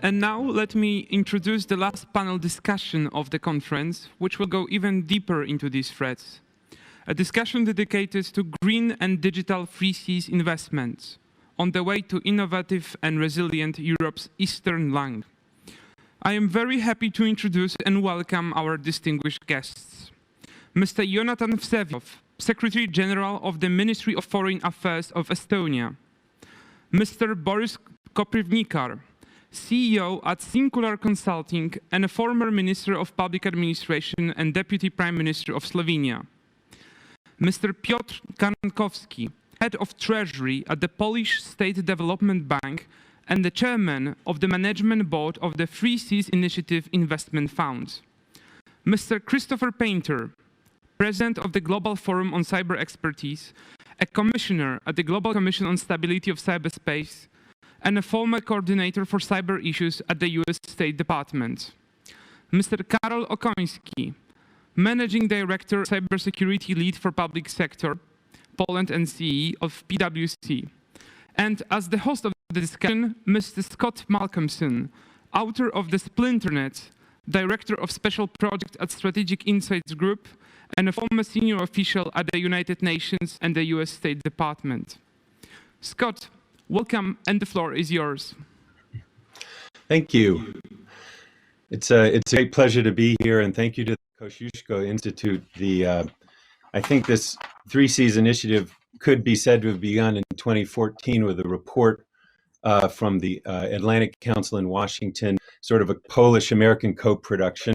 And now let me introduce the last panel discussion of the conference, which will go even deeper into these threats. A discussion dedicated to green and digital free seas investments on the way to innovative and resilient Europe's eastern lung. I am very happy to introduce and welcome our distinguished guests. Mr. Jonatan Vseviov, Secretary General of the Ministry of Foreign Affairs of Estonia. Mr. Boris Koprivnikar, CEO at Sincular Consulting and a former Minister of Public Administration and Deputy Prime Minister of Slovenia. Mr. Piotr Karnkowski, Head of Treasury at the Polish State Development Bank and the Chairman of the Management Board of the Free Seas Initiative Investment Fund. Mr. Christopher Painter, President of the Global Forum on Cyber Expertise, a Commissioner at the Global Commission on Stability of Cyberspace, and a former coordinator for cyber issues at the US State Department. Mr. Karol Okoński, Managing Director, Cybersecurity Lead for Public Sector, Poland and CE of PwC. And as the host of the discussion, Mr. Scott Malcolmson, author of the Splinternet, Director of Special Project at Strategic Insights Group, and a former senior official at the United Nations and the US State Department. Scott, welcome, and the floor is yours. Thank you. It's a great pleasure to be here, and thank you to the Kosciuszko Institute. I think this 3Cs initiative could be said to have begun in 2014 with a report from the Atlantic Council in Washington, sort of a Polish-American co-production.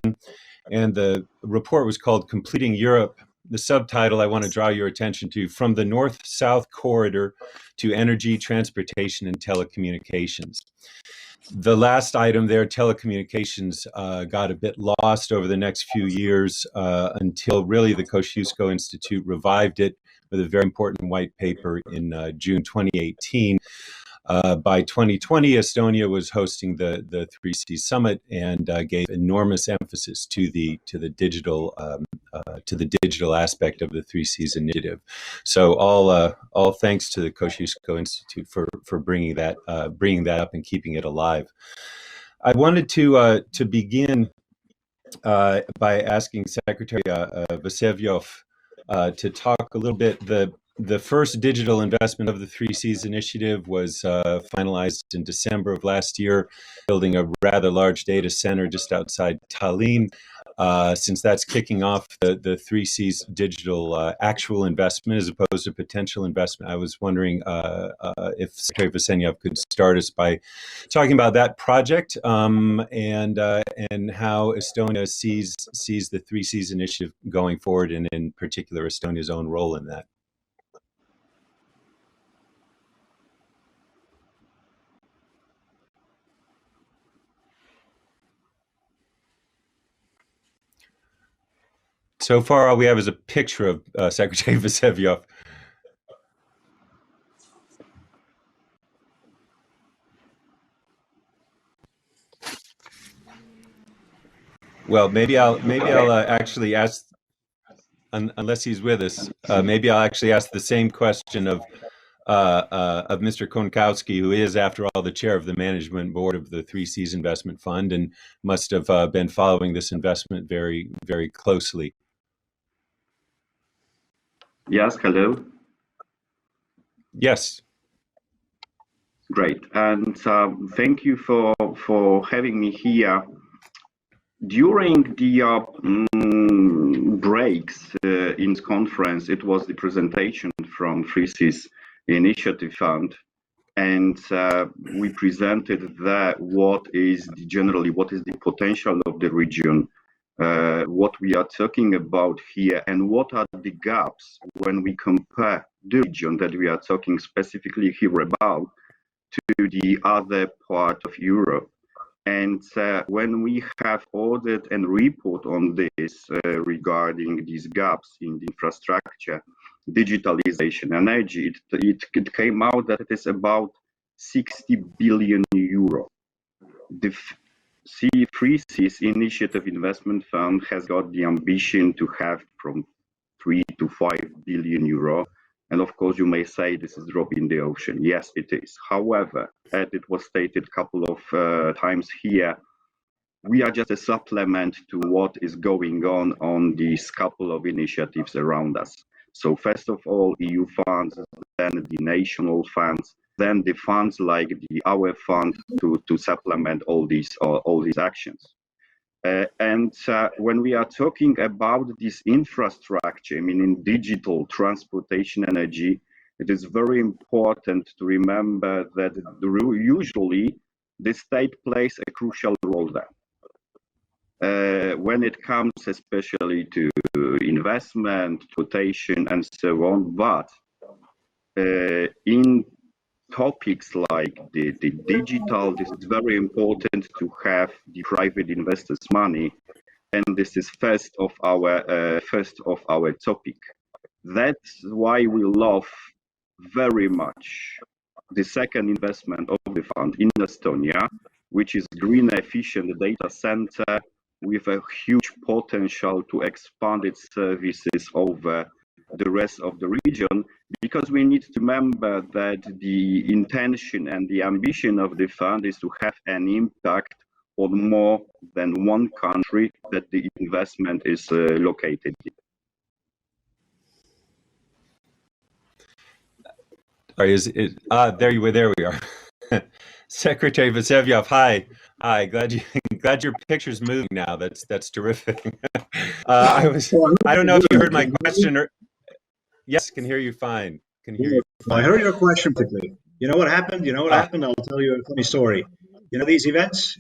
And the report was called Completing Europe. The subtitle I want to draw your attention to, From the North-South Corridor to Energy, Transportation, and Telecommunications. The last item there, telecommunications, got a bit lost over the next few years until really the Kosciuszko Institute revived it with a very important white paper in June 2018. By 2020, Estonia was hosting the 3C Summit and gave enormous emphasis to the digital aspect of the 3Cs initiative. So all thanks to the Kosciuszko Institute for bringing that up and keeping it alive. I wanted to begin by asking Secretary Vseviov to talk a little bit. The first digital investment of the 3Cs initiative was finalized in December of last year, building a rather large data center just outside Tallinn. Since that's kicking off the 3Cs digital actual investment as opposed to potential investment, I was wondering if Secretary Vseviov could start us by talking about that project and how Estonia sees the 3Cs initiative going forward, and in particular Estonia's own role in that. So far, all we have is a picture of Secretary Vseviov. Well, maybe I'll actually ask, unless he's with us, maybe I'll actually ask the same question of Mr. Karnkowski, who is, after all, the chair of the management board of the 3Cs Investment Fund and must have been following this investment very, very closely. Yes, hello. Yes. Great, and thank you for having me here. During the breaks in this conference, it was the presentation from 3Cs Initiative Fund, and we presented that what is the potential of the region, what we are talking about here, and what are the gaps when we compare the region that we are talking specifically here about to the other part of Europe. And when we have audit and report on this regarding these gaps in the infrastructure, digitalization, energy, it came out that it is about 60 billion euro. The Free Seas Initiative Investment Fund has got the ambition to have from 3 to 5 billion euro. And of course, you may say this is a drop in the ocean. Yes, it is. However, as it was stated a couple of times here, we are just a supplement to what is going on these couple of initiatives around us. So first of all, EU funds, then the national funds, then the funds like our fund to supplement all these actions. When we are talking about this infrastructure, I mean, in digital transportation energy, it is very important to remember that usually the state plays a crucial role there. When it comes especially to investment, quotation, and so on, but in topics like the digital, this is very important to have the private investors' money, and this is first of our topic. That's why we love very much the second investment of the fund in Estonia, which is green efficient data center with a huge potential to expand its services over the rest of the region, because we need to remember that the intention and the ambition of the fund is to have an impact on more than one country that the investment is located in. There we are. Secretary Vseviov, hi. Glad your picture's moving now. That's terrific. I don't know if you heard my question or yes, can hear you fine. Can hear you fine. I heard your question quickly. You know what happened? I'll tell you a funny story. You know these events,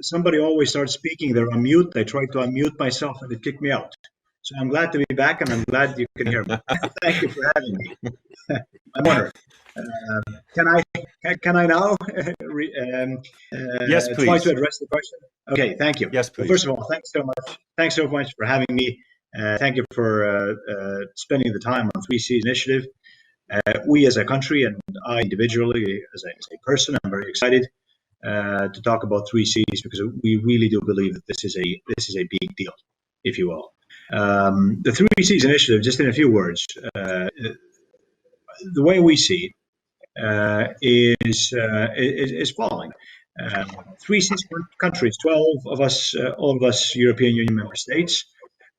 somebody always starts speaking, they're on mute. I tried to unmute myself and it kicked me out. So I'm glad to be back and I'm glad you can hear me. Thank you for having me. I'm honored. Can I now yes, please. try to address the question? Okay, thank you. Yes, please. Well, first of all, thanks so much. Thanks so much for having me. Thank you for spending the time on 3C's initiative. We as a country and I individually, as a person, I'm very excited to talk about 3Cs because we really do believe that this is a big deal, if you will. The 3Cs initiative, just in a few words, the way we see is following. 3Cs countries, 12 of us, all of us European Union member states,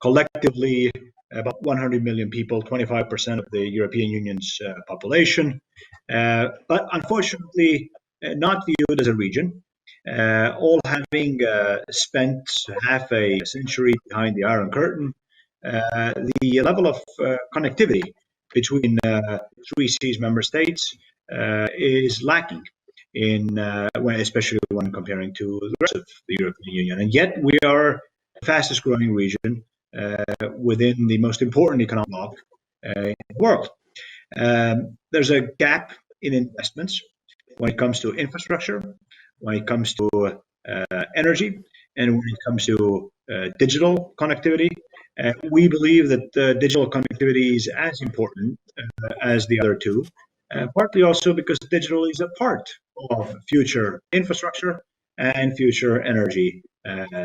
collectively about 100 million people, 25% of the European Union's population, but unfortunately not viewed as a region, all having spent half a century behind the Iron Curtain. The level of connectivity between 3C's member states is lacking, especially when comparing to the rest of the European Union. And yet we are the fastest growing region within the most important economic bloc in the world. There's a gap in investments when it comes to infrastructure, when it comes to energy, and when it comes to digital connectivity. We believe that digital connectivity is as important as the other two, partly also because digital is a part of future infrastructure and future energy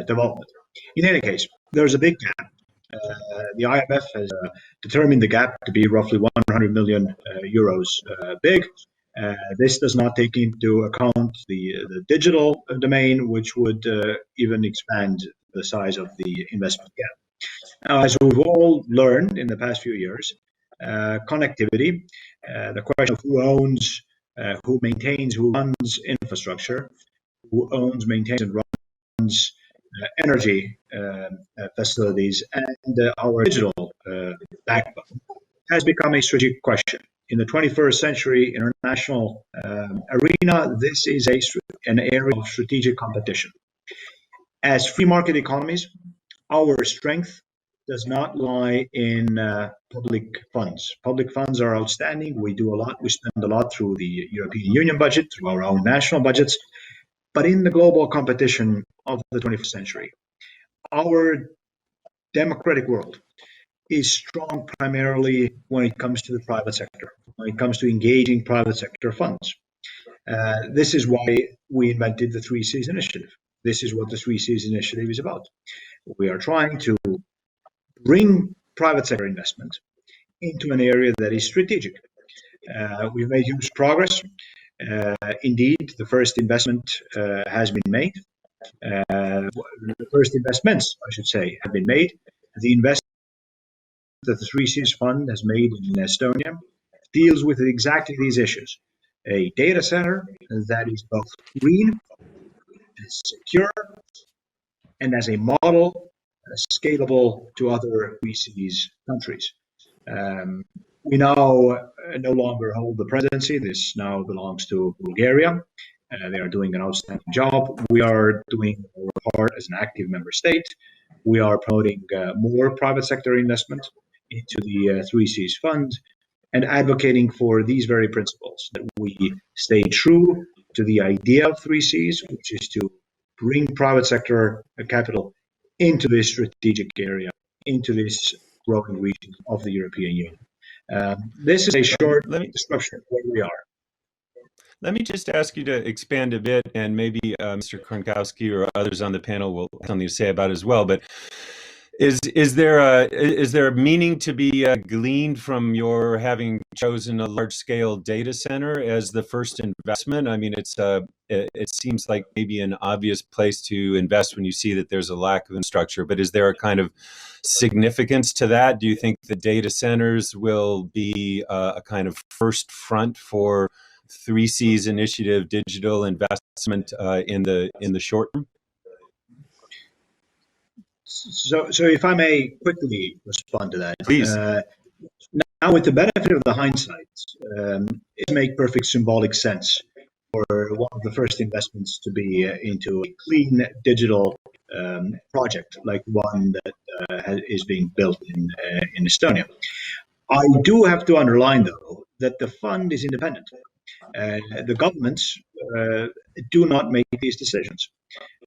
development. In any case, there's a big gap. The IMF has determined the gap to be roughly 100 million euros big. This does not take into account the digital domain, which would even expand the size of the investment gap. Now, as we've all learned in the past few years, connectivity, the question of who owns, who maintains, who runs infrastructure, who owns, maintains, and runs energy facilities, and our digital backbone has become a strategic question. In the 21st century international arena, this is an area of strategic competition. As free market economies, our strength does not lie in public funds. Public funds are outstanding. We do a lot. We spend a lot through the European Union budget, through our own national budgets. But in the global competition of the 21st century, our democratic world is strong primarily when it comes to the private sector, when it comes to engaging private sector funds. This is why we invented the Three Seas Initiative. This is what the Three Seas Initiative is about. We are trying to bring private sector investment into an area that is strategic. We've made huge progress. Indeed, the first investment has been made. The first investments, I should say, have been made. The investment that the Three Seas Fund has made in Estonia deals with exactly these issues. A data center that is both green, secure, and as a model, scalable to other Three Seas countries. We now no longer hold the presidency. This now belongs to Bulgaria. They are doing an outstanding job. We are doing our part as an active member state. We are promoting more private sector investment into the Three Seas Fund and advocating for these very principles, that we stay true to the idea of Three Seas, which is to bring private sector capital into this strategic area, into this growing region of the European Union. This is a short description of where we are. Let me just ask you to expand a bit, and maybe Mr. Karnkowski or others on the panel will have something to say about it as well. But is there a meaning to be gleaned from your having chosen a large-scale data center as the first investment? I mean, it seems like maybe an obvious place to invest when you see that there's a lack of infrastructure. But is there a kind of significance to that? Do you think the data centers will be a kind of first front for Three Seas Initiative digital investment in the short term? So if I may quickly respond to that. Please. Now, with the benefit of the hindsight, it makes perfect symbolic sense for one of the first investments to be into a clean digital project like one that is being built in Estonia. I do have to underline, though, that the fund is independent. The governments do not make these decisions.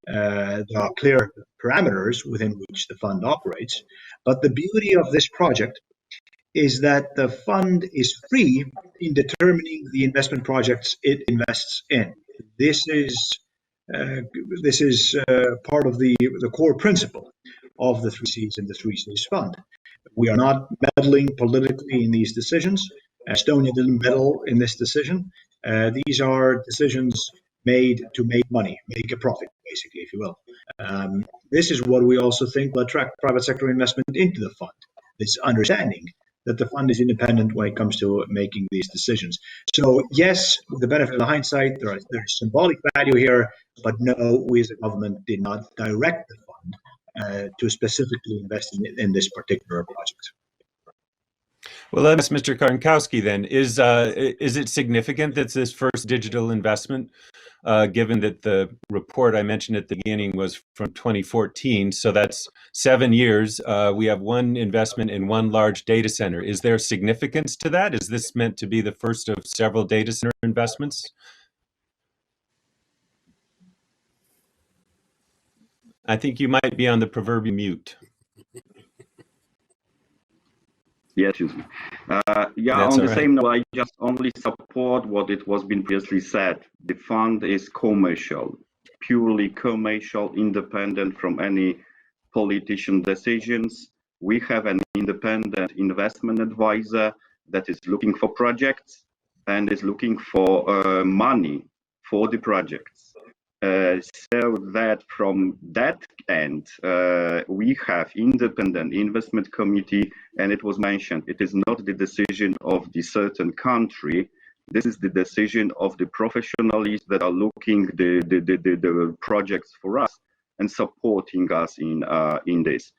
There are clear parameters within which the fund operates, but the beauty of this project is that the fund is free in determining the investment projects it invests in. This is part of the core principle of the Three Seas and the Three Seas Fund. We are not meddling politically in these decisions. Estonia didn't meddle in this decision. These are decisions made to make money, make a profit, basically, if you will. This is what we also think will attract private sector investment into the fund, this understanding that the fund is independent when it comes to making these decisions. So yes, with the benefit of the hindsight, there's symbolic value here, but no, we as a government did not direct the fund to specifically invest in this particular project. Well, let us, Mr. Karnkowski, then. Is it significant that this first digital investment, given that the report I mentioned at the beginning was from 2014, so that's 7 years, we have one investment in one large data center. Is there significance to that? Is this meant to be the first of several data center investments? I think you might be on the proverbial mute. Yeah, excuse me. That's on the right. same note, I just only support what it was been previously said. The fund is commercial, purely commercial, independent from any politician decisions. We have an independent investment advisor that is looking for projects and is looking for money for the projects. So that from that end, we have independent investment committee, and it was mentioned, it is not the decision of the certain country. This is the decision of the professionals that are looking the projects for us and supporting us in this.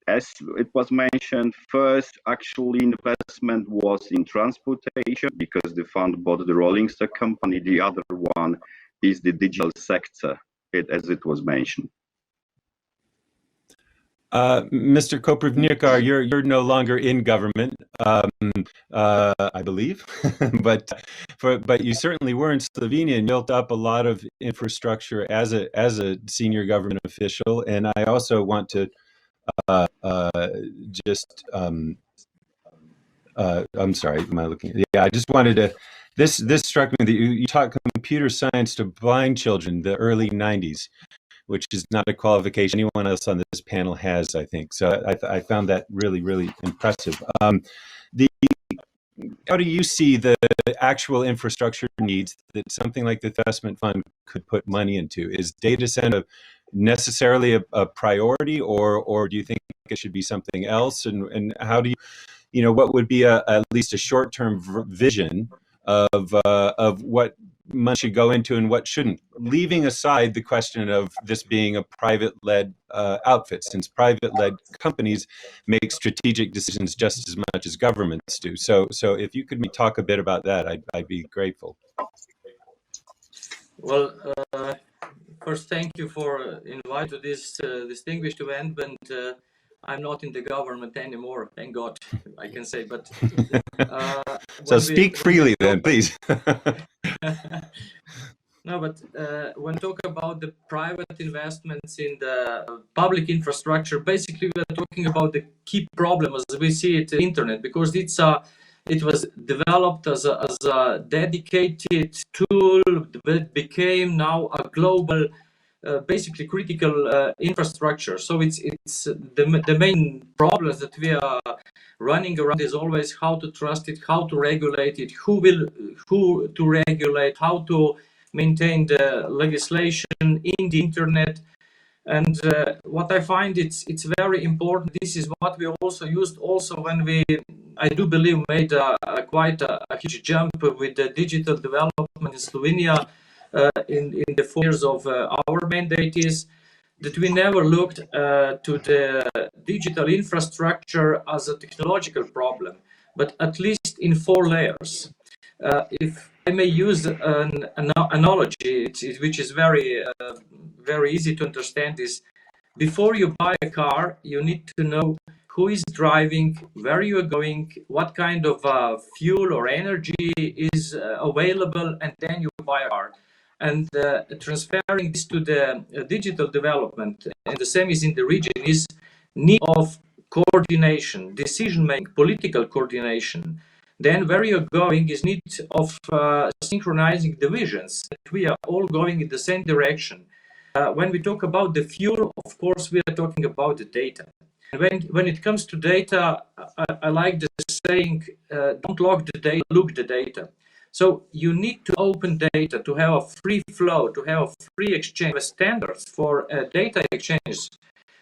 As it was mentioned, first actually investment was in transportation because the fund bought the rolling stock company. The other one is the digital sector, as it was mentioned. Mr. Koprivnikar, you're no longer in government, I believe, but you certainly were in Slovenia and built up a lot of infrastructure as a senior government official. And I also want to I'm sorry, am I looking? Yeah, I just wanted to This struck me that you taught computer science to blind children the early 90s, which is not a qualification anyone else on this panel has, I think. So I found that really, really impressive. How do you see the actual infrastructure needs that something like the investment fund could put money into? Is data center necessarily a priority, or do you think it should be something else? And how do you, what would be at least a short-term vision of what money should go into and what shouldn't, leaving aside the question of this being a private-led outfit, since private-led companies make strategic decisions just as much as governments do. So if you could talk a bit about that, I'd be grateful. Well, first, thank you for inviting to this distinguished event, and I'm not in the government anymore, thank God, I can say. But so speak freely then, please. No, but when talk about the private investments in the public infrastructure, basically we're talking about the key problem as we see it in the internet, because it was developed as a dedicated tool that became now a global, basically critical infrastructure. So it's the main problems that we are running around is always how to trust it, how to regulate it, who to regulate, how to maintain the legislation in the internet. And what I find it's very important. This is what we also used when we, I do believe, made quite a huge jump with the digital development in Slovenia in the 4 years of our mandate, is that we never looked to the digital infrastructure as a technological problem, but at least in 4 layers. If I may use an analogy, which is very easy to understand, is before you buy a car, you need to know who is driving, where you are going, what kind of fuel or energy is available, and then you buy a car. And transferring this to the digital development, and the same is in the region, is need of coordination, decision-making, political coordination. Then where you're going is need of synchronizing the visions, that we are all going in the same direction. When we talk about the fuel, of course, we are talking about the data. And when it comes to data, I like the saying, don't log the data, look the data. So you need to open data, to have a free flow, to have a free exchange, standards for data exchange,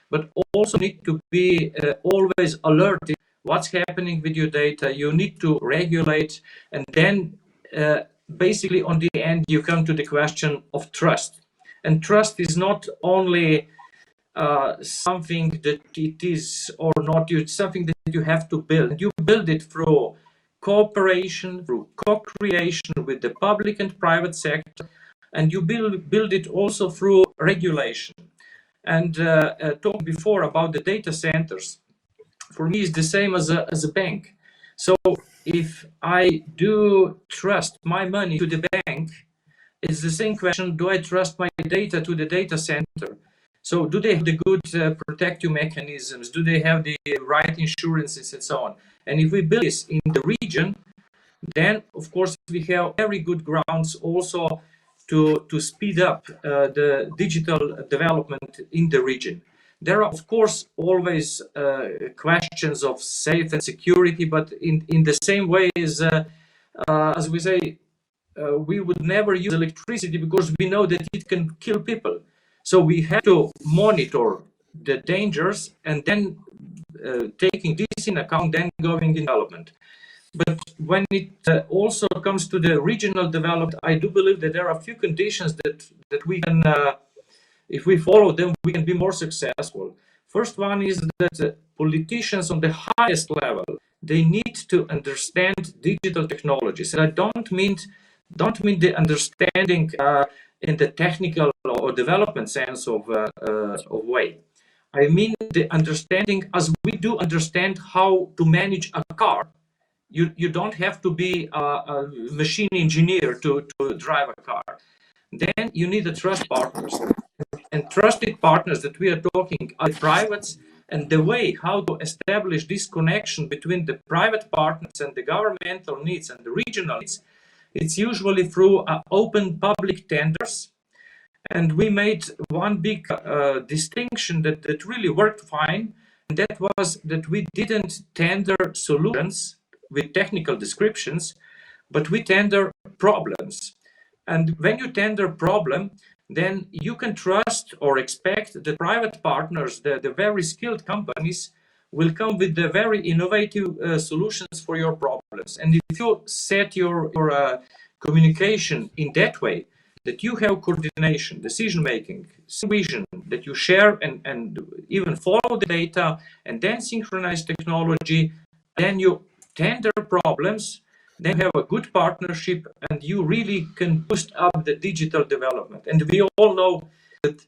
but also need to be always alerted what's happening with your data. You need to regulate, and then basically on the end you come to the question of trust. And trust is not only something that it is or not, it's something that you have to build. You build it through cooperation, through co-creation with the public and private sector, and you build it also through regulation. And talked before about the data centers. For me, it's the same as a bank. So if I do trust my money to the bank, it's the same question: do I trust my data to the data center? So do they have the good protective mechanisms? Do they have the right insurances and so on? And if we build this in the region, then of course we have very good grounds also to speed up the digital development in the region. There are of course always questions of safety and security, but in the same way as we say, we would never use electricity because we know that it can kill people. So we have to monitor the dangers and then taking this in account, then going in development. But when it also comes to the regional development, I do believe that there are a few conditions that we can, if we follow them, we can be more successful. First one is that politicians on the highest level, they need to understand digital technologies. And I don't mean the understanding in the technical or development sense of way. I mean the understanding as we do understand how to manage a car. You don't have to be a machine engineer to drive a car. Then you need the trust partners. And trusted partners that we are talking are privates, and the way how to establish this connection between the private partners and the governmental needs and the regional needs, it's usually through open public tenders. And we made one big distinction that really worked fine, and that was that we didn't tender solutions with technical descriptions, but we tender problems. And when you tender problem, then you can trust or expect the private partners, the very skilled companies, will come with the very innovative solutions for your problems. And if you set your communication in that way, that you have coordination, decision making, vision, that you share and even follow the data, and then synchronize technology, then you tender problems, then you have a good partnership, and you really can boost up the digital development. And we all know that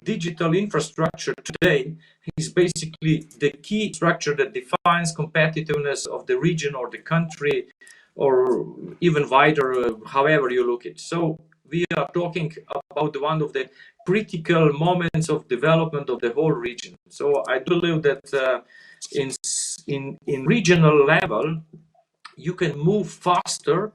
digital infrastructure today is basically the key structure that defines competitiveness of the region or the country, or even wider, however you look at it. So we are talking about one of the critical moments of development of the whole region. So I do believe that in regional level, you can move faster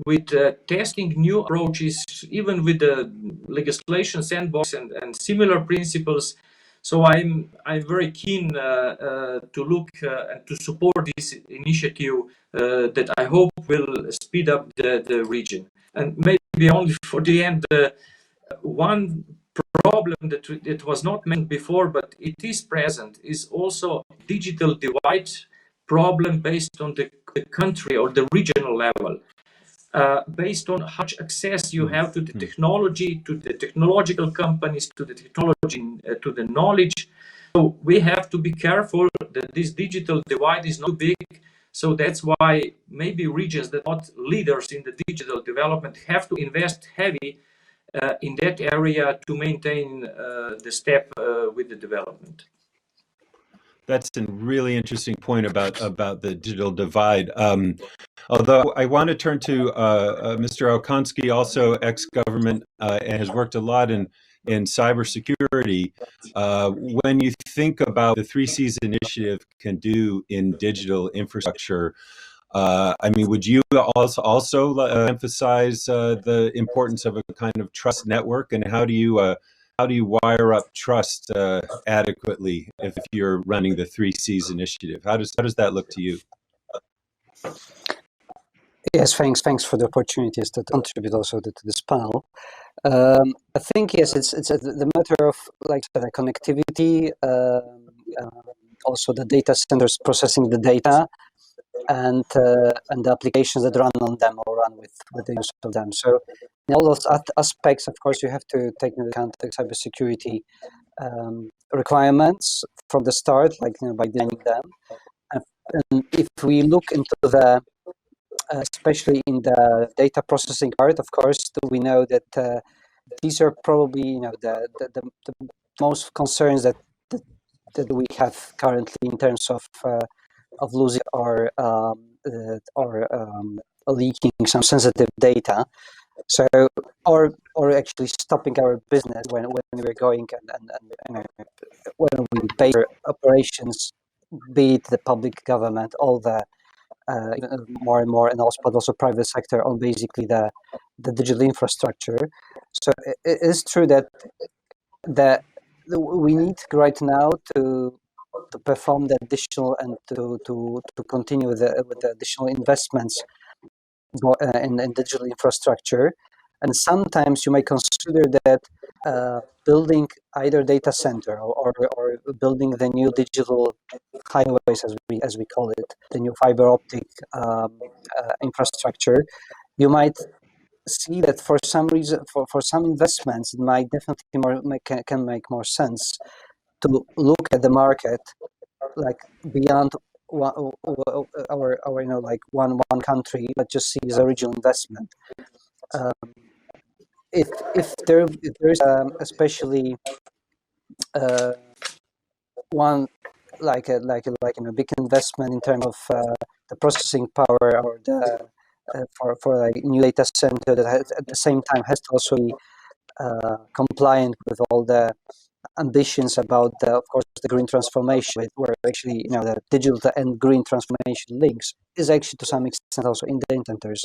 with testing new approaches, even with the legislation sandbox and similar principles. So I'm very keen to look and to support this initiative that I hope will speed up the region. And maybe only for the end, one problem that it was not mentioned before, but it is present, is also digital divide problem based on the country or the regional level. Based on how much access you have to the technology, to the technological companies, to the technology, to the knowledge. So we have to be careful that this digital divide is not big. So that's why maybe regions that are not leaders in the digital development have to invest heavy in that area to maintain the step with the development. That's a really interesting point about the digital divide. Although I want to turn to Mr. Okoński, also ex-government, and has worked a lot in cybersecurity. When you think about the 3Cs initiative can do in digital infrastructure, I mean, would you also emphasize the importance of a kind of trust network, and how do you wire up trust adequately if you're running the 3Cs initiative? How does that look to you? Yes, thanks for the opportunities to contribute also to this panel. I think yes, it's the matter of like the connectivity, also the data centers processing the data, and the applications that run on them or run with the use of them. So in all those aspects, of course, you have to take into account the cybersecurity requirements from the start, like by designing them. And if we look into the especially in the data processing part, of course, we know that these are probably the most concerns that we have currently in terms of losing or leaking some sensitive data. So or actually stopping our business when we're going and when we base our operations, be it the public government, all the more and more, and also private sector on basically the digital infrastructure. So it is true that we need right now to perform the additional and to continue with the additional investments in digital infrastructure. And sometimes you may consider that building either data center or building the new digital highways, as we call it, the new fiber optic infrastructure, you might see that for some reason, for some investments, it might definitely can make more sense to look at the market like beyond our like one country, but just see as a regional investment. If there's especially one like a big investment in terms of the processing power or the for like new data center that at the same time has to also be compliant with all the ambitions about, of course, the green transformation, where actually the digital and green transformation links is actually to some extent also in the data centers,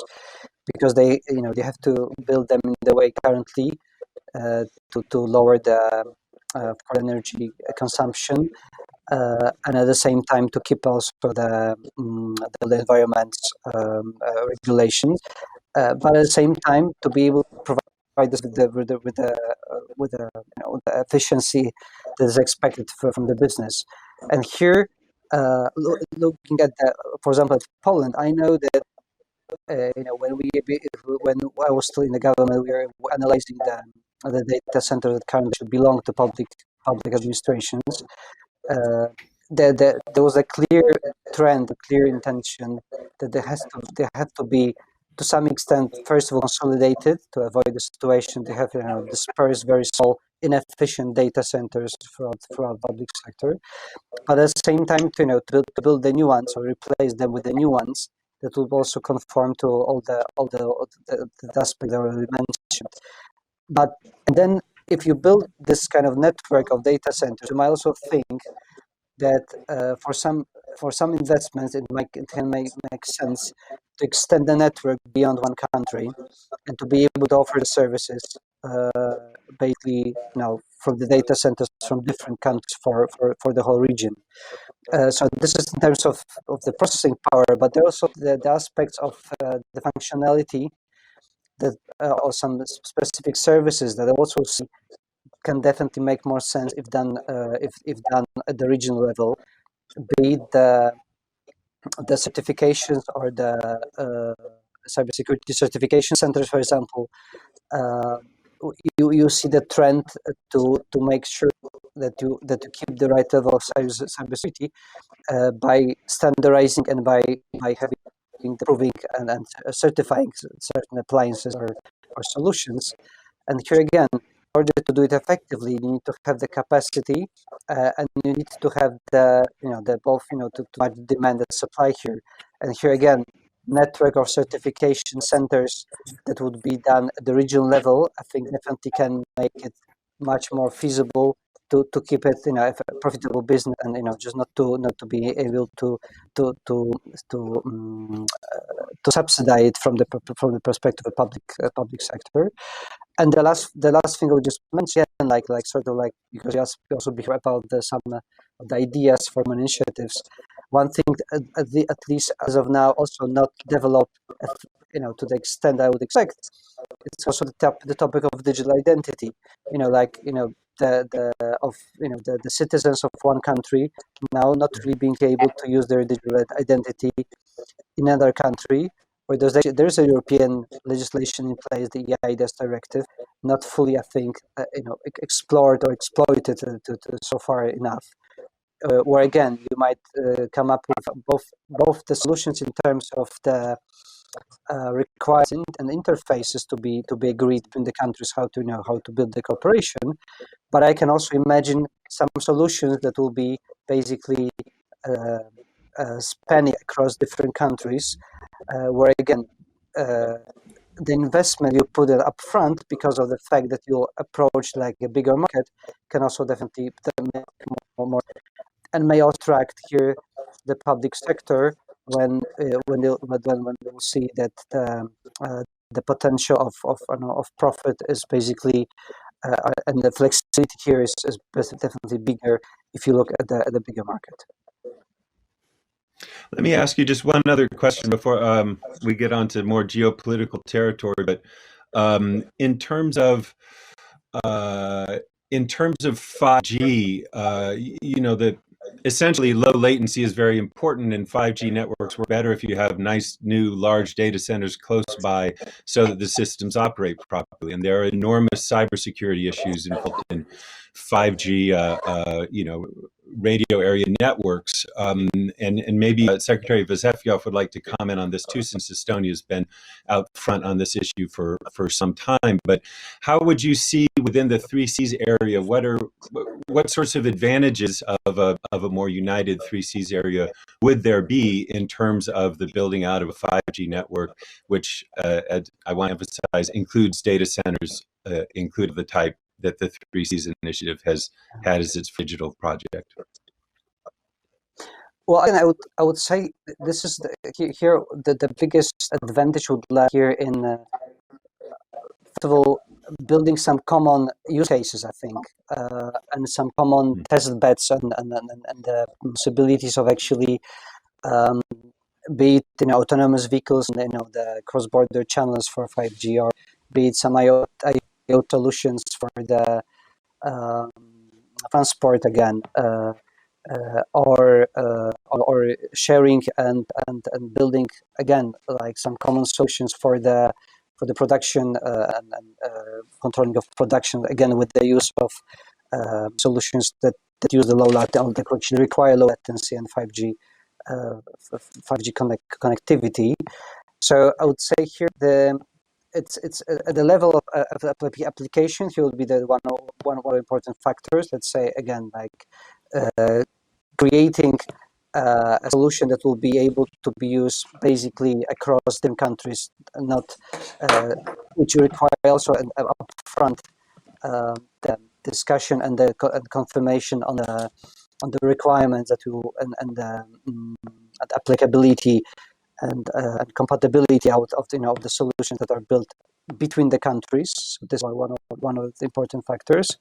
because they have to build them in the way currently to lower the energy consumption, and at the same time to keep also the environment regulations, but at the same time to be able to provide this with the efficiency that is expected from the business. And here, looking at for example, Poland, I know that when I was still in the government, we were analyzing the data center that currently should belong to public administrations. There was a clear trend, a clear intention that they have to be, to some extent, first of all, consolidated to avoid the situation they have dispersed very small, inefficient data centers throughout public sector, but at the same time to build the new ones or replace them with the new ones that will also conform to all the aspects that were mentioned. But then, if you build this kind of network of data centers, you might also think that for some investments, it can make sense to extend the network beyond one country and to be able to offer the services basically from the data centers from different countries for the whole region. So this is in terms of the processing power, but there are also the aspects of the functionality that or some specific services that I also see can definitely make more sense if done at the regional level, be it the certifications or the cybersecurity certification centers, for example. You see the trend to make sure that you keep the right level of cybersecurity by standardizing and by improving and certifying certain appliances or solutions. And here again, in order to do it effectively, you need to have the capacity and you need to have the both to match demand and supply here. And here again, network of certification centers that would be done at the regional level, I think definitely can make it much more feasible to keep it a profitable business, and just not to be able to subsidize it from the perspective of public sector. And the last thing I would just mention, because you asked also before about some of the ideas for initiatives. One thing, at least as of now, also not developed, to the extent I would expect. It's also the topic of digital identity. The citizens of one country now not really being able to use their digital identity in another country, where there's a European legislation in place, the EIDAS directive, not fully, I think, explored or exploited so far enough. Where again, you might come up with both the solutions in terms of the requirements and interfaces to be agreed between the countries how to build the cooperation, but I can also imagine some solutions that will be basically spanning across different countries, where again the investment you put it up front because of the fact that you approach like a bigger market can also definitely make more and may attract here the public sector when they will see that the potential of profit is basically and the flexibility here is definitely bigger if you look at the bigger market. Let me ask you just one other question before we get on to more geopolitical territory. But in terms of 5G, essentially low latency is very important, and 5G networks work better if you have nice new large data centers close by so that the systems operate properly. And there are enormous cybersecurity issues involved in 5G, radio area networks. And maybe Secretary Vseviov would like to comment on this too, since Estonia has been out front on this issue for some time. But how would you see within the 3Cs area, what sorts of advantages of a more united 3Cs area would there be in terms of the building out of a 5G network, which I want to emphasize includes data centers, include the type that the Three Cs initiative has had as its digital project? Well, and I would say this is here the biggest advantage would lie here in first of all building some common use cases, I think, and some common test beds and the possibilities of actually be it autonomous vehicles and the cross-border channels for 5G, or be it some IoT solutions for the transport again. Or sharing and building again like some common solutions for the production and controlling of production again with the use of solutions that use the low latency, that actually require low latency and 5G connectivity. So I would say here it's at the level of application. Here will be the one of the important factors. Let's say again like creating a solution that will be able to be used basically across different countries, not which require also an upfront the discussion and the confirmation on the requirements that will and the applicability and compatibility out of the solutions that are built between the countries. So this is one of the important factors,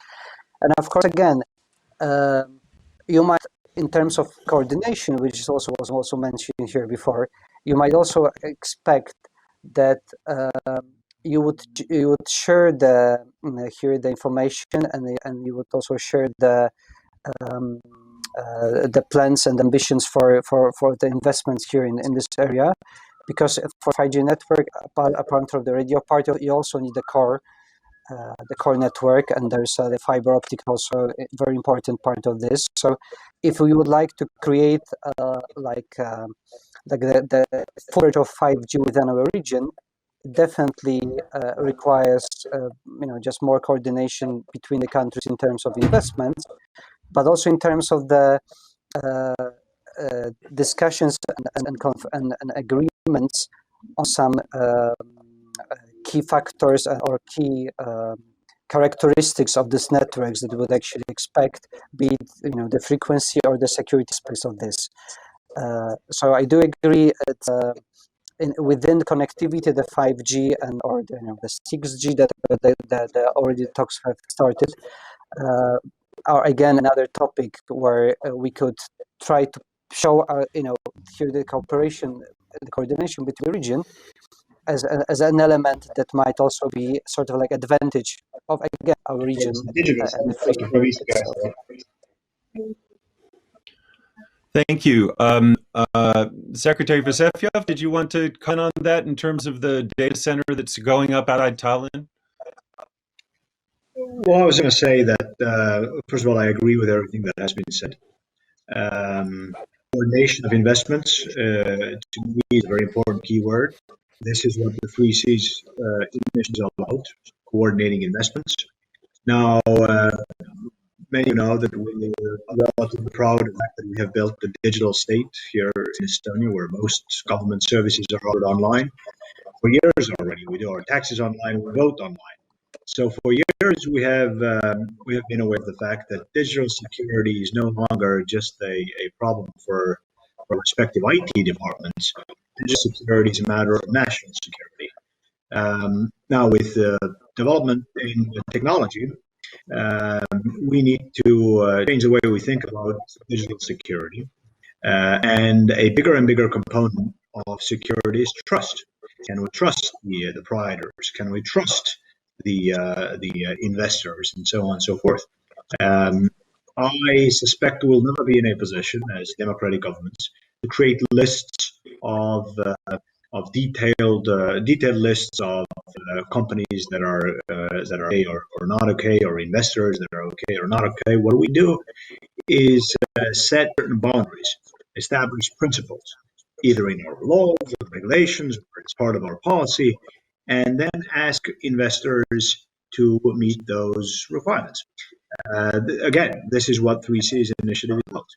and of course again. You might, in terms of coordination, which was also mentioned here before, you might also expect that you would share the information and you would also share the plans and ambitions for the investments here in this area, because for 5G network, apart from the radio part, you also need the core network, and there's the fiber optic also a very important part of this. So if we would like to create like the coverage of 5G within our region, it definitely requires just more coordination between the countries in terms of investments, but also in terms of the discussions and agreements on some key factors or key characteristics of these networks that we would actually expect, be it the frequency or the security space of this. So I do agree that within the connectivity, the 5G and or the 6G that already talks have started are again another topic where we could try to show here the cooperation, the coordination between the region as an element that might also be sort of like advantage of again our region. Thank you. Secretary Vseviov, did you want to comment on that in terms of the data center that's going up outside Tallinn? Well, I was going to say that, first of all, I agree with everything that has been said. Coordination of investments, to me, is a very important keyword. This is what the Three Cs initiative is all about, coordinating investments. Now, many know that we are relatively proud of the fact that we have built a digital state here in Estonia, where most government services are ordered online. For years already, we do our taxes online, we vote online. So for years, we have been aware of the fact that digital security is no longer just a problem for respective IT departments. Digital security is a matter of national security. Now, with development in technology, we need to change the way we think about digital security. And a bigger and bigger component of security is trust. Can we trust the providers? Can we trust the investors, and so on and so forth? I suspect we'll never be in a position as democratic governments to create lists of detailed lists of companies that are okay or not okay, or investors that are okay or not okay. What we do is set certain boundaries, establish principles, either in our laws or regulations, or it's part of our policy, and then ask investors to meet those requirements. Again, this is what 3C's initiative is about.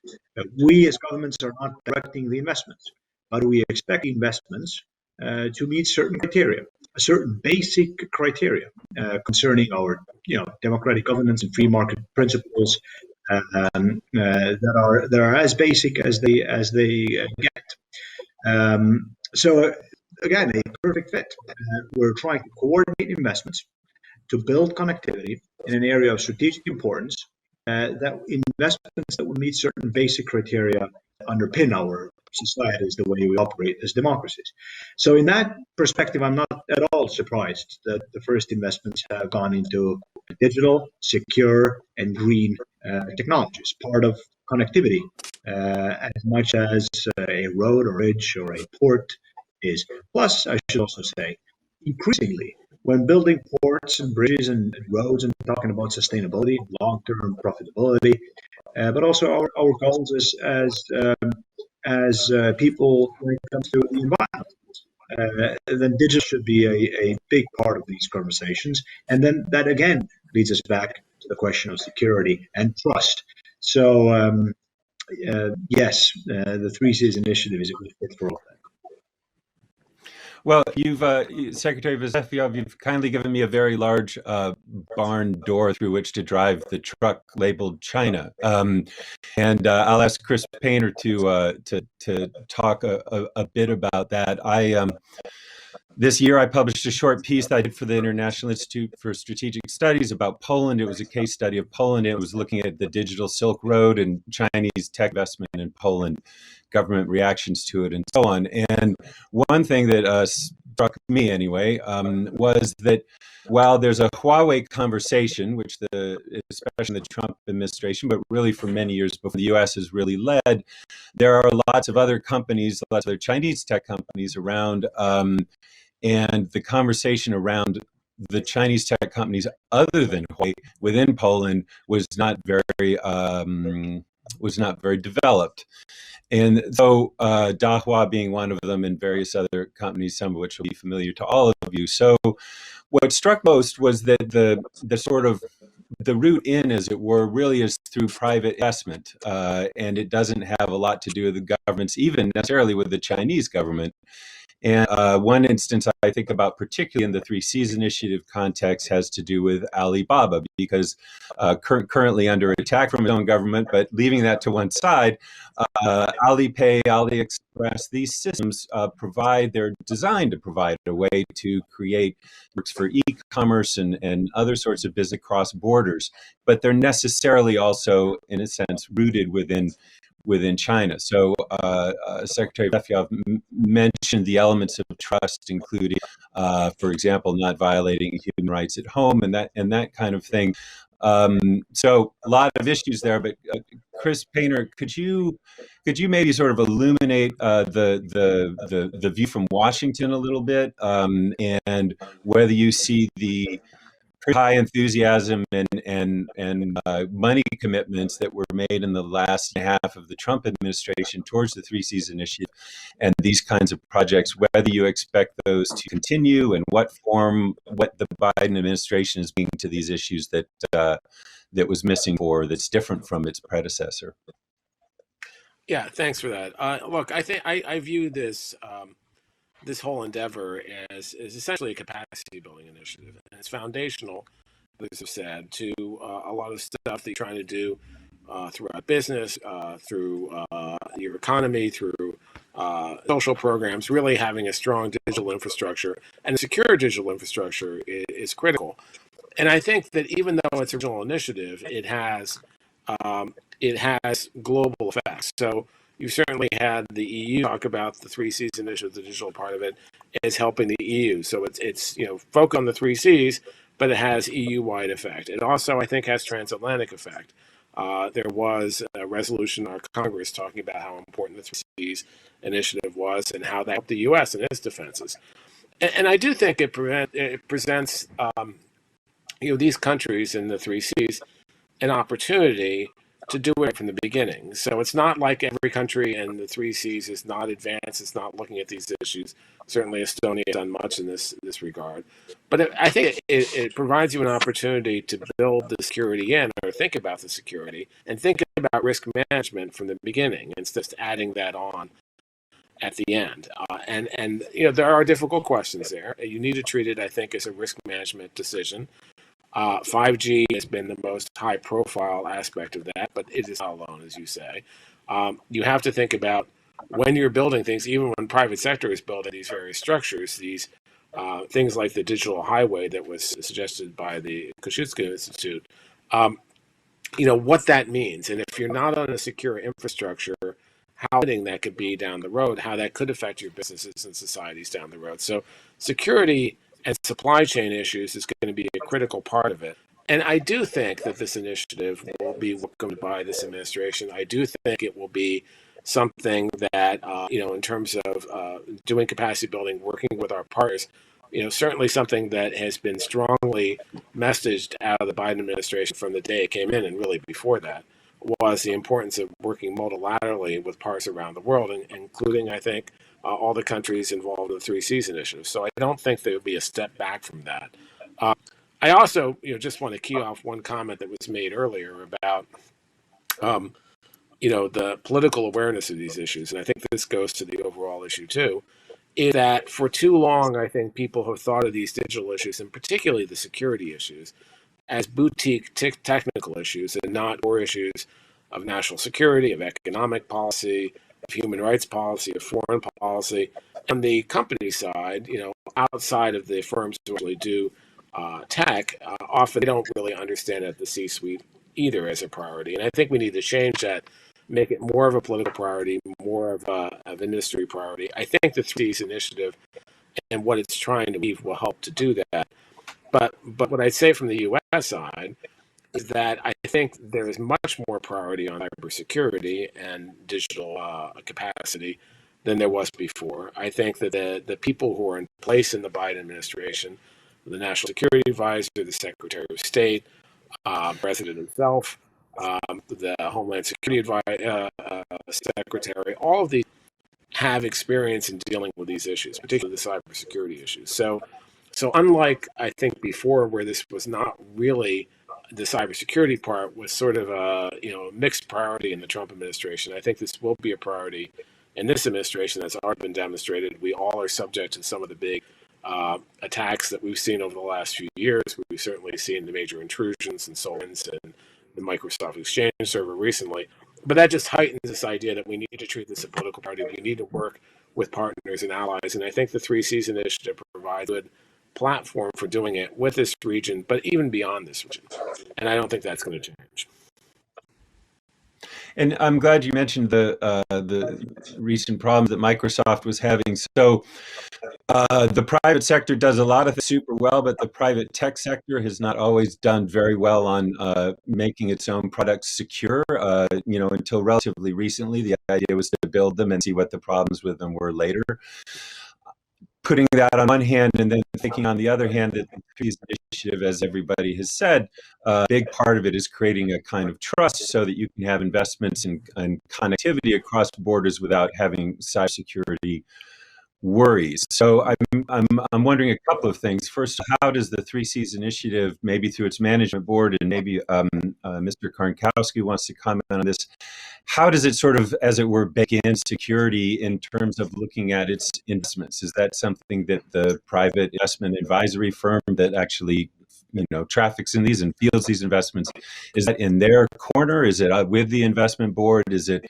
We as governments are not directing the investments, but we expect investments to meet certain criteria, certain basic criteria concerning our democratic governance and free market principles that are as basic as they get. So again, a perfect fit. We're trying to coordinate investments to build connectivity in an area of strategic importance, that investments that will meet certain basic criteria underpin our societies, the way we operate as democracies. So in that perspective, I'm not at all surprised that the first investments have gone into digital, secure, and green technologies, part of connectivity, as much as a road or bridge or a port is. Plus, I should also say, increasingly, when building ports and bridges and roads and talking about sustainability, long-term profitability, but also our goals as people when it comes to the environment, then digital should be a big part of these conversations. And then that again leads us back to the question of security and trust. So yes, the 3Cs initiative is a good fit for all that. Well, you've, Secretary Vseviov, you've kindly given me a very large barn door through which to drive the truck labeled China, and I'll ask Chris Painter to talk a bit about that. This year, I published a short piece that I did for the International Institute for Strategic Studies about Poland. It was a case study of Poland. It was looking at the digital Silk Road and Chinese tech investment in Poland, government reactions to it, and so on. And one thing that struck me anyway was that while there's a Huawei conversation, which especially in the Trump administration, but really for many years before the U.S. has really led, there are lots of other companies, lots of other Chinese tech companies around. And the conversation around the Chinese tech companies other than Huawei within Poland was not very developed. And so Dahua being one of them and various other companies, some of which will be familiar to all of you. So what struck most was that the sort of the route in, as it were, really is through private investment. And it doesn't have a lot to do with the governments, even necessarily with the Chinese government. And one instance I think about, particularly in the 3Cs initiative context, has to do with Alibaba, because currently under attack from its own government, but leaving that to one side, Alipay, AliExpress, these systems they're designed to provide a way to create works for e-commerce and other sorts of business across borders, but they're necessarily also, in a sense, rooted within China. So Secretary Vseviov mentioned the elements of trust, including, for example, not violating human rights at home and that kind of thing. So a lot of issues there. But Chris Painter, could you maybe sort of illuminate the view from Washington a little bit, and whether you see the high enthusiasm and money commitments that were made in the last half of the Trump administration towards the 3Cs initiative and these kinds of projects, whether you expect those to continue and what the Biden administration is bringing to these issues that was missing or that's different from its predecessor. Yeah, thanks for that. Look, I think I view this this whole endeavor as essentially a capacity building initiative, and it's foundational, as I've said, to a lot of stuff that you're trying to do throughout business, through your economy, through social programs. Really having a strong digital infrastructure and a secure digital infrastructure is critical. And I think that even though it's a regional initiative, it has global effects. So you certainly had the EU talk about the 3Cs initiative, the digital part of it is helping the EU. So it's focus on the 3Cs, but it has EU-wide effect. It also, I think, has transatlantic effect. There was a resolution in our Congress talking about how important the 3Cs initiative was and how that helped the U.S. in its defenses. And I do think it presents these countries in the 3Cs an opportunity to do it from the beginning. So it's not like every country in the 3Cs is not advanced, it's not looking at these issues. Certainly Estonia has done much in this regard. But I think it provides you an opportunity to build the security in, or think about the security, and think about risk management from the beginning, instead of adding that on at the end. And there are difficult questions there. You need to treat it, I think, as a risk management decision. 5G has been the most high-profile aspect of that, but it is not alone, as you say. You have to think about when you're building things, even when private sector is building these various structures, these things like the digital highway that was suggested by the Koprivnikar Institute, what that means. And if you're not on a secure infrastructure, how limiting that could be down the road, how that could affect your businesses and societies down the road. So security and supply chain issues is going to be a critical part of it. And I do think that this initiative will be welcomed by this administration. I do think it will be something that, in terms of doing capacity building, working with our partners, certainly something that has been strongly messaged out of the Biden administration from the day it came in, and really before that, was the importance of working multilaterally with partners around the world, including, I think, all the countries involved in the 3Cs initiative. So I don't think there would be a step back from that. I also, just want to key off one comment that was made earlier about, the political awareness of these issues, and I think this goes to the overall issue too, is that for too long, I think people have thought of these digital issues, and particularly the security issues, as boutique technical issues and not core issues of national security, of economic policy, of human rights policy, of foreign policy. On the company side, outside of the firms who actually do tech, often they don't really understand it at the C-suite either as a priority. And I think we need to change that, make it more of a political priority, more of an industry priority. I think the 3Cs initiative and what it's trying to achieve will help to do that. But what I'd say from the U.S. side is that I think there is much more priority on cybersecurity and digital capacity than there was before. I think that the people who are in place in the Biden administration, the National Security Advisor, the Secretary of State, President himself, the Homeland Security Secretary, all of these have experience in dealing with these issues, particularly the cybersecurity issues. So unlike, I think, before, where this was not really, the cybersecurity part was sort of a mixed priority in the Trump administration, I think this will be a priority in this administration. That's already been demonstrated. We all are subject to some of the big attacks that we've seen over the last few years. We've certainly seen the major intrusions and SolarWinds and the Microsoft Exchange server recently. But that just heightens this idea that we need to treat this as a political priority. We need to work with partners and allies. And I think the 3Cs initiative provides a good platform for doing it with this region, but even beyond this region. And I don't think that's going to change. And I'm glad you mentioned the recent problems that Microsoft was having. So the private sector does a lot of things super well, but the private tech sector has not always done very well on making its own products secure. Until relatively recently, the idea was to build them and see what the problems with them were later. Putting that on one hand and then thinking on the other hand that the initiative, as everybody has said, a big part of it is creating a kind of trust so that you can have investments and connectivity across borders without having cybersecurity worries. So I'm wondering a couple of things. First, how does the 3Cs initiative, maybe through its management board, and maybe Mr. Karnkowski wants to comment on this, how does it sort of, as it were, bake in security in terms of looking at its investments? Is that something that the private investment advisory firm that actually traffics in these and fields these investments, is that in their corner? Is it with the investment board? Is it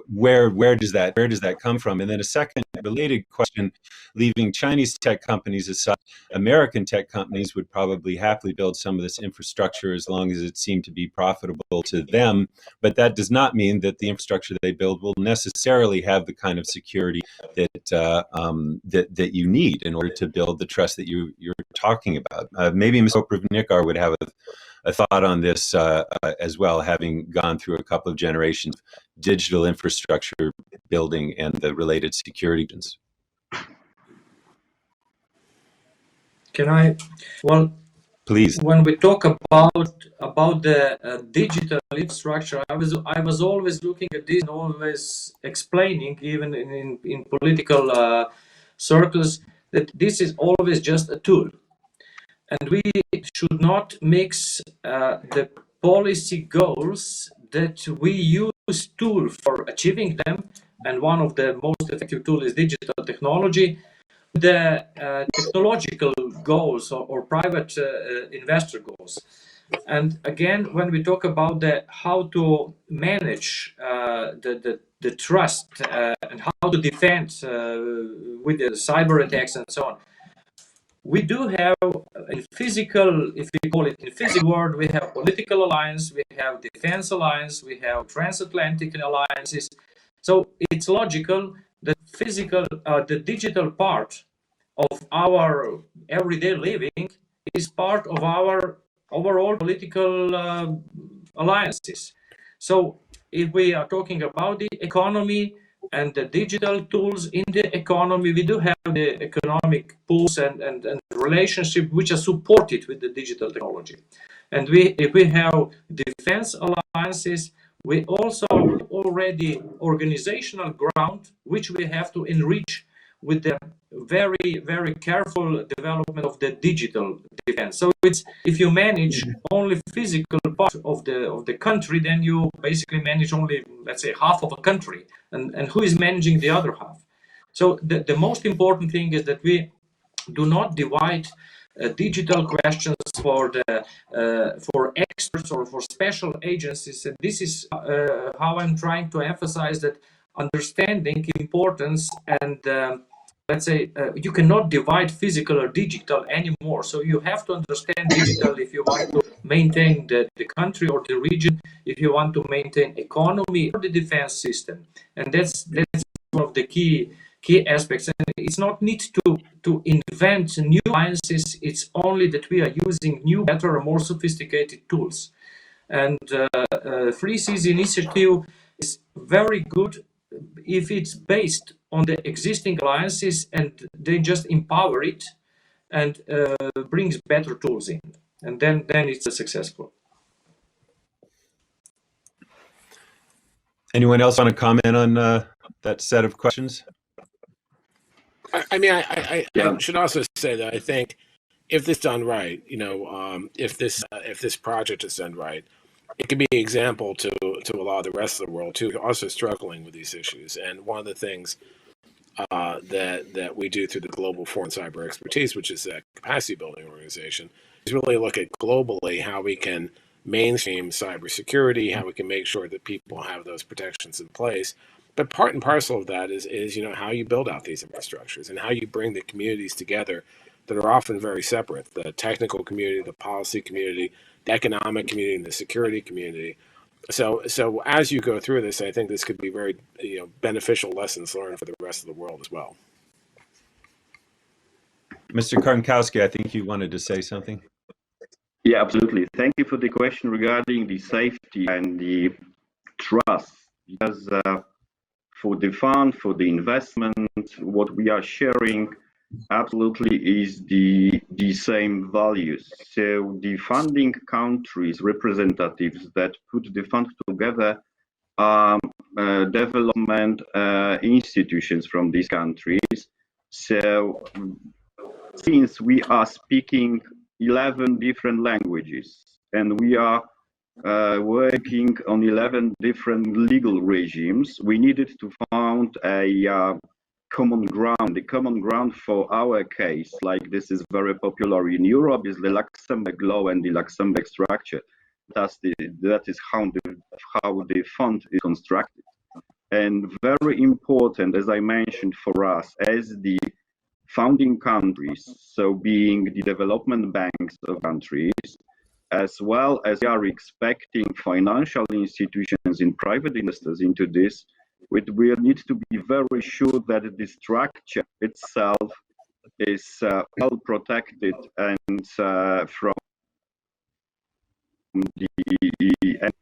where does that come from? And then a second related question, leaving Chinese tech companies aside, American tech companies would probably happily build some of this infrastructure as long as it seemed to be profitable to them. But that does not mean that the infrastructure they build will necessarily have the kind of security that you need in order to build the trust that you're talking about. Maybe Mr. Koprivnikar would have a thought on this as well, having gone through a couple of generations of digital infrastructure building and the related security. Can I? Well, please. When we talk about the digital infrastructure, I was always looking at this and always explaining, even in political circles, that this is always just a tool. And we should not mix the policy goals that we use tool for achieving them and one of the most effective tools is digital technology. The technological goals or private investor goals. And again, when we talk about how to manage the trust and how to defend with the cyber attacks and so on, we do have in physical, if we call it in physical world, we have political alliance, we have defense alliance, we have transatlantic alliances. So it's logical that the digital part of our everyday living is part of our overall political alliances. So if we are talking about the economy and the digital tools in the economy, we do have the economic pools and relationship which are supported with the digital technology. And if we have defense alliances, we also already organizational ground which we have to enrich with the very, very careful development of the digital defense. So it's, if you manage only physical part of the country, then you basically manage only, let's say, half of a country, and who is managing the other half? So the most important thing is that we do not divide digital questions for experts or for special agencies. And this is how I'm trying to emphasize that understanding importance and let's say you cannot divide physical or digital anymore. So you have to understand digital if you want to maintain the country or the region, if you want to maintain economy or the defense system. And that's one of the key aspects. And it's not need to invent new alliances. It's only that we are using new, better, more sophisticated tools. And Free Seas initiative is very good if it's based on the existing alliances and they just empower it and brings better tools in, and then it's successful. Anyone else want to comment on that set of questions? I mean, I should also say that I think if this done right, if this project is done right, it can be an example to a lot of the rest of the world too, also struggling with these issues. And one of the things that we do through the Global Foreign Cyber Expertise, which is a capacity building organization, is really look at globally how we can mainstream cybersecurity, how we can make sure that people have those protections in place. But part and parcel of that is how you build out these infrastructures and how you bring the communities together that are often very separate: the technical community, the policy community, the economic community, and the security community. So as you go through this, I think this could be very beneficial lessons learned for the rest of the world as well. Mr. Karnkowski, I think you wanted to say something. Yeah, absolutely. Thank you for the question regarding the safety and the trust. Because for the fund, for the investment, what we are sharing absolutely is the same values. So the funding countries, representatives that put the fund together are development institutions from these countries. So since we are speaking 11 different languages and we are working on 11 different legal regimes, we needed to find a common ground. The common ground for our case, like this is very popular in Europe, is the Luxembourg law and the Luxembourg structure. That is how the fund is constructed. And very important, as I mentioned, for us as the founding countries, so being the development banks of countries, as well as we are expecting financial institutions and private investors into this, we need to be very sure that the structure itself is well protected and from the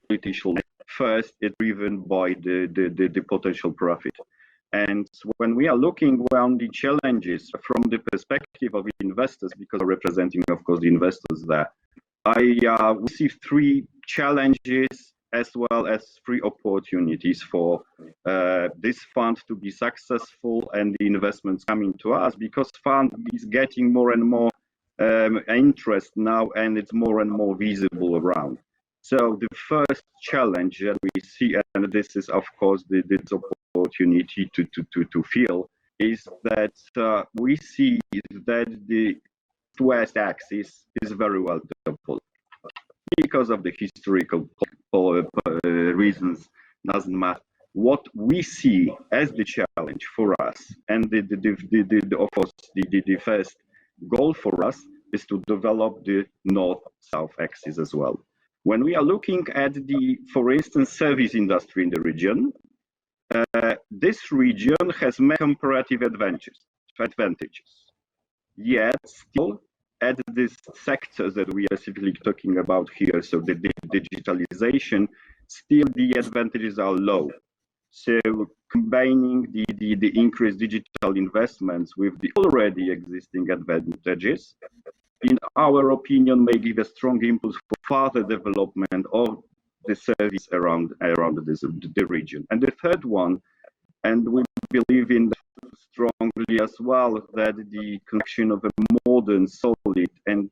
political. First, it's driven by the potential profit. And when we are looking around the challenges from the perspective of investors, because we're representing, of course, the investors there, we see three challenges as well as three opportunities for this fund to be successful and the investments coming to us, because fund is getting more and more interest now and it's more and more visible around. So the first challenge that we see, and this is of course this opportunity to feel is that we see that the west axis is very well developed because of the historical reasons. Doesn't matter. What we see as the challenge for us, and of course the first goal for us is to develop the north-south axis as well. When we are looking at the, for instance, service industry in the region, this region has many comparative advantages. Yet still, at these sectors that we are specifically talking about here, so the digitalization, still the advantages are low. So combining the increased digital investments with the already existing advantages, in our opinion, may give a strong impulse for further development of the service around the region. And the third one, and we believe in that strongly as well, that the construction of a modern, solid, and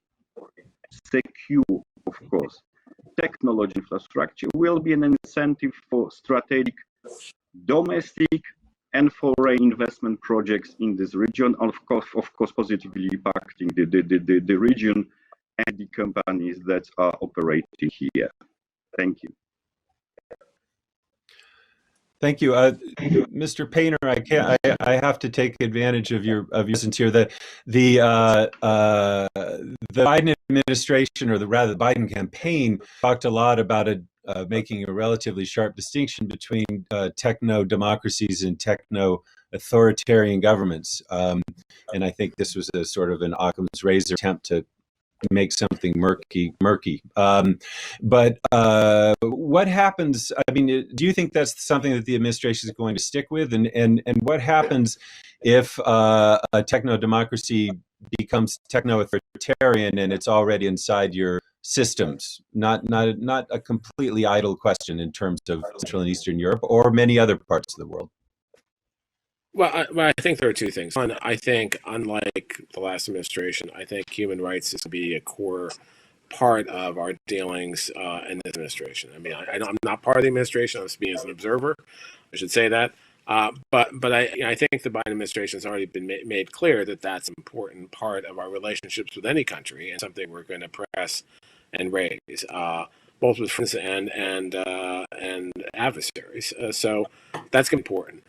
secure, of course, technology infrastructure will be an incentive for strategic domestic and foreign investment projects in this region, and of course, positively impacting the region and the companies that are operating here. Thank you. Thank you, Mr. Painter. I have to take advantage of your presence here. The Biden administration, or rather the Biden campaign, talked a lot about making a relatively sharp distinction between techno democracies and techno authoritarian governments, and I think this was a sort of an Occam's razor attempt to make something murky. But what happens? I mean, do you think that's something that the administration is going to stick with? And what happens if a techno democracy becomes techno authoritarian and it's already inside your systems? Not a completely idle question in terms of Central and Eastern Europe or many other parts of the world. Well, I think there are two things. One, I think, unlike the last administration, I think human rights is to be a core part of our dealings in this administration. I mean, I'm not part of the administration. I'm speaking as an observer. I should say that. But I think the Biden administration has already been made clear that that's an important part of our relationships with any country, and something we're going to press and raise, both with friends and adversaries. So that's important.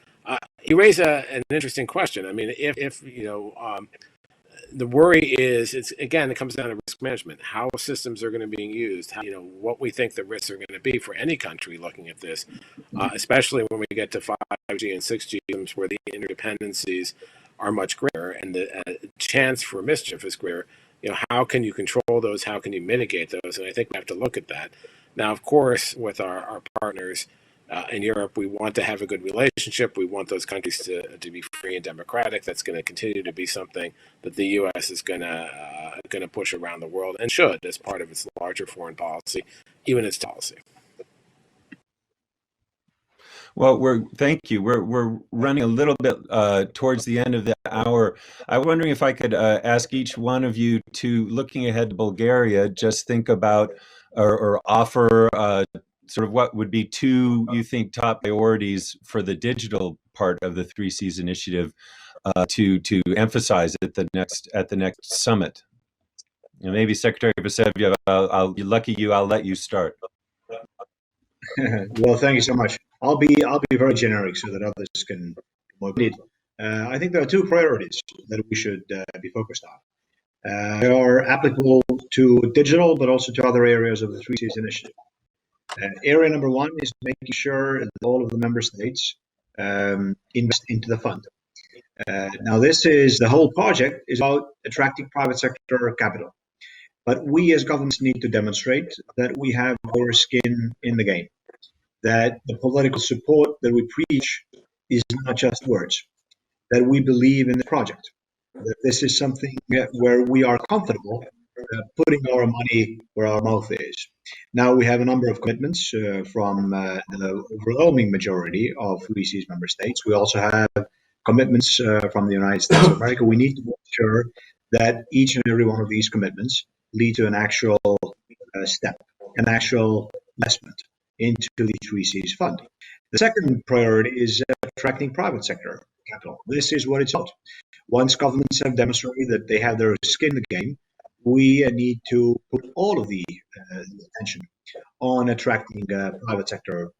You raise an interesting question. I mean, if you know, the worry is, it comes down to risk management. How systems are going to be used. How, what we think the risks are going to be for any country looking at this, especially when we get to 5G and 6G systems where the interdependencies are much greater and the chance for mischief is greater. How can you control those? How can you mitigate those? And I think we have to look at that. Now, of course, with our partners in Europe, we want to have a good relationship. We want those countries to be free and democratic. That's going to continue to be something that the U.S. is going to push around the world, and should, as part of its larger foreign policy, even its policy. Well, thank you. We're running a little bit towards the end of the hour. I'm wondering if I could ask each one of you to, looking ahead to Bulgaria, just think about or offer sort of what would be two, you think, top priorities for the digital part of the 3Cs initiative to emphasize at the next summit. And maybe Secretary Vseviov, I'll let you start. Well, thank you so much. I'll be very generic so that others can lead. I think there are two priorities that we should be focused on. They are applicable to digital, but also to other areas of the 3Cs initiative. Area number one is making sure that all of the member states invest into the fund. Now, the whole project is about attracting private sector capital. But we as governments need to demonstrate that we have our skin in the game, that the political support that we preach is not just words, that we believe in the project, that this is something where we are comfortable putting our money where our mouth is. Now, we have a number of commitments from the overwhelming majority of 3Cs member states. We also have commitments from the United States of America. We need to make sure that each and every one of these commitments lead to an actual step, an actual investment into the 3Cs fund. The second priority is attracting private sector capital. This is what it's about. Once governments have demonstrated that they have their skin in the game, we need to put all of the attention on attracting private sector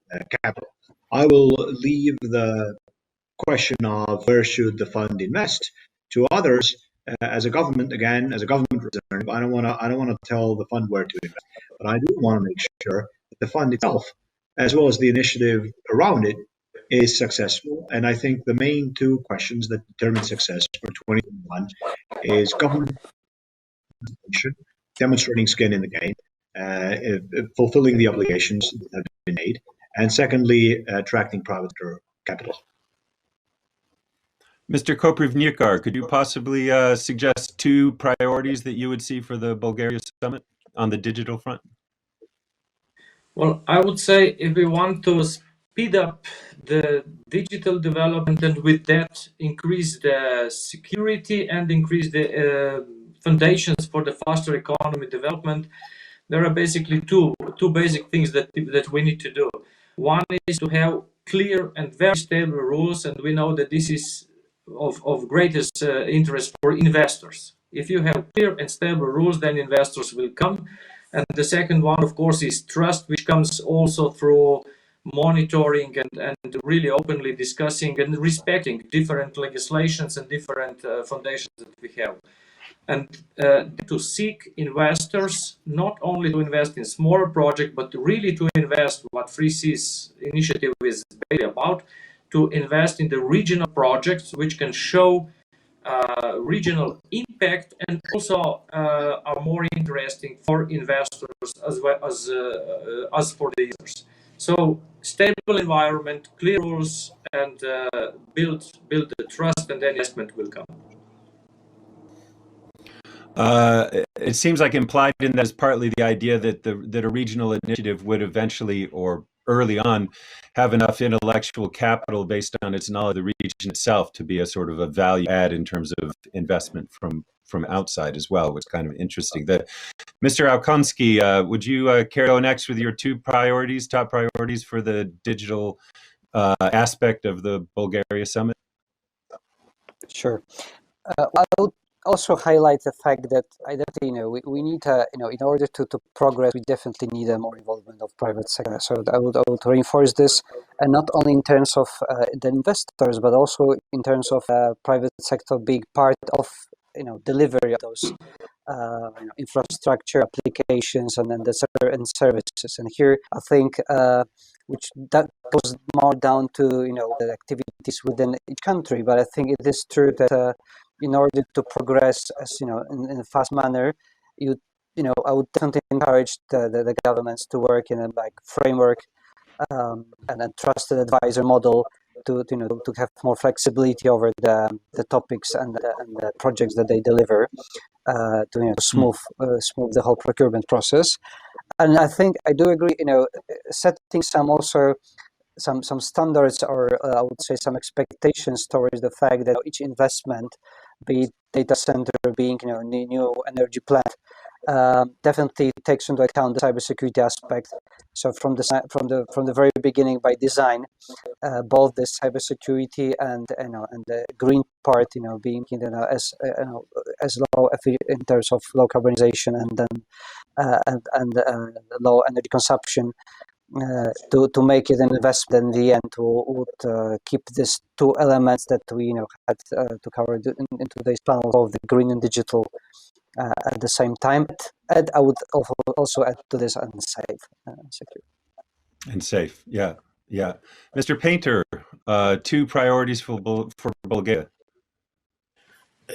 capital. I will leave the question of where should the fund invest to others. As a government, again, as a government representative, I don't want to tell the fund where to invest, but I do want to make sure that the fund itself, as well as the initiative around it, is successful. And I think the main two questions that determine success for 2021 is government demonstrating skin in the game, fulfilling the obligations that have been made, and secondly, attracting private capital. Mr. Koprivnikar, could you possibly suggest two priorities that you would see for the Bulgaria summit on the digital front? Well, I would say if we want to speed up the digital development and with that increase the security and increase the foundations for the faster economy development, there are basically two basic things that we need to do. One is to have clear and very stable rules, and we know that this is of greatest interest for investors. If you have clear and stable rules, then investors will come. And the second one, of course, is trust, which comes also through monitoring and really openly discussing and respecting different legislations and different foundations that we have. And to seek investors, not only to invest in smaller projects, but really to invest what Free Seas initiative is really about, to invest in the regional projects which can show regional impact and also are more interesting for investors as well as for the users. So stable environment, clear rules, and build the trust, and then investment will come. It seems like implied in that is partly the idea that that a regional initiative would eventually or early on have enough intellectual capital based on its knowledge of the region itself to be a sort of a value add in terms of investment from outside as well, which is kind of interesting. Mr. Okoński, would you care to go next with your top priorities for the digital aspect of the Bulgaria summit? Sure. I would also highlight the fact that we need in order to progress, we definitely need a more involvement of private sector. So I would reinforce this, and not only in terms of the investors, but also in terms of private sector being part of delivery of those infrastructure applications and then and services. And here I think which that goes more down to the activities within each country. But I think it is true that in order to progress in a fast manner, I would definitely encourage the governments to work in a framework and a trusted advisor model to have more flexibility over the topics and the projects that they deliver to smooth the whole procurement process. And I think I do agree, setting some standards, or I would say some expectations towards the fact that each investment, be it data center, being new energy plant, definitely takes into account the cybersecurity aspect. So from the very beginning, by design, both the cybersecurity and the green part, being as low in terms of low carbonization and then and low energy consumption. To make it an investment in the end would keep these two elements that we had to cover in today's panel of the green and digital at the same time. And I would also add to this and safe, secure. And safe, yeah. Mr. Painter, two priorities for Bulgaria.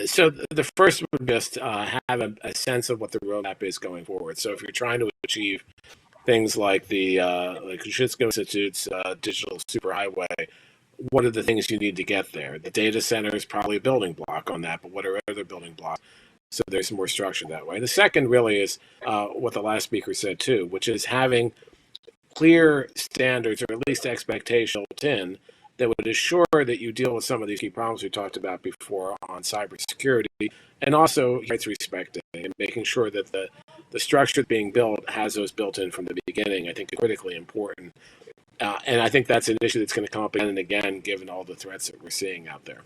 So the first would just have a sense of what the roadmap is going forward. So if you're trying to achieve things like the Koprivnikar Institute's digital superhighway, what are the things you need to get there? The data center is probably a building block on that, but what are other building blocks? So there's more structure that way. And the second really is what the last speaker said too, which is having clear standards, or at least expectations built in, that would assure that you deal with some of these key problems we talked about before on cybersecurity, and also rights respecting and making sure that the structure being built has those built in from the beginning. I think is critically important And I think that's an issue that's going to come up again and again, given all the threats that we're seeing out there.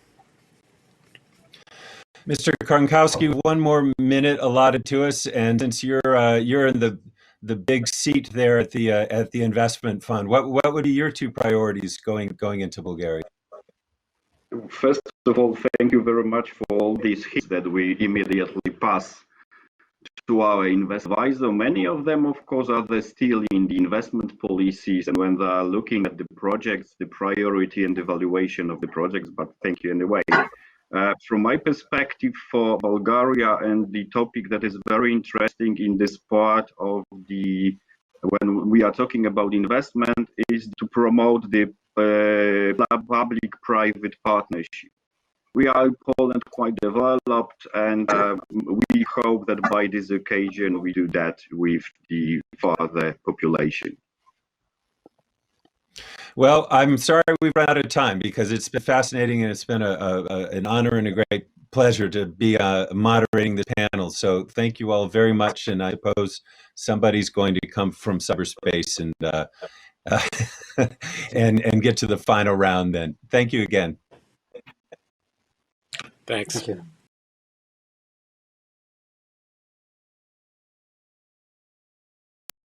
Mr. Karnkowski, one more minute allotted to us, and since you're in the big seat there at the investment fund, what would be your two priorities going into Bulgaria? First of all, thank you very much for all these hits that we immediately pass to our advisor. Many of them, of course, are still in the investment policies and when they are looking at the projects, the priority and evaluation of the projects, but thank you anyway. From my perspective for Bulgaria, and the topic that is very interesting in this part of when we are talking about investment, is to promote the public-private partnership. We are in Poland quite developed, and we hope that by this occasion we do that with the further population. Well, I'm sorry we've run out of time because it's been fascinating and it's been an honor and a great pleasure to be moderating this panel. So thank you all very much. And I suppose somebody's going to come from Cyberspace and and get to the final round then. Thank you again. Thanks. Thank you.